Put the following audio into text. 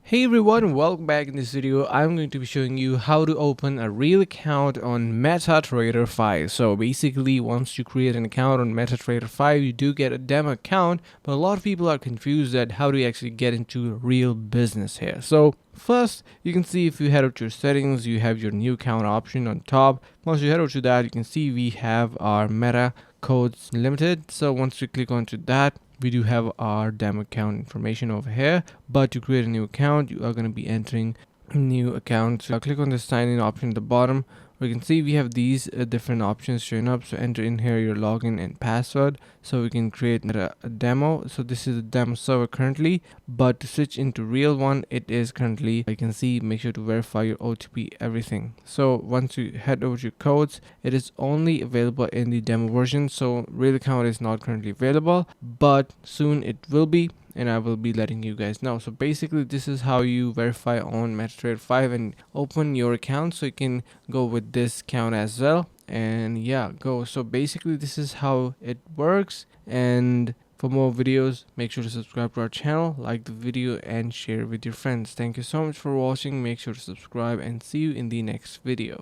Hey everyone, welcome back. In this video I'm going to be showing you how to open a real account on Metatrader 5. So basically, once you create an account on Metatrader 5, you do get a demo account, but a lot of people are confused at how do you actually get into real business here. So first, you can see if you head up to your settings, you have your new account option on top. Once you head over to that, you can see we have our Meta codes limited. So once you click onto that, we do have our demo account information over here, but to create a new account you are going to be entering new account. So I'll click on the sign in option at the bottom. We can see we have these different options showing up. So enter in here your login and password so we can create a demo. So this is a demo server currently, but to switch into real one, it is currently, you can see, make sure to verify your OTP, everything. So once you head over to your codes, it is only available in the demo version. So real account is not currently available, but soon it will be, and I will be letting you guys know. So basically this is how you verify on Metatrader 5 and open your account. So you can go with this account as well, and yeah, go. So basically this is how it works, and for more videos make sure to subscribe to our channel, like the video and share with your friends. Thank you so much for watching. Make sure to subscribe and see you in the next video.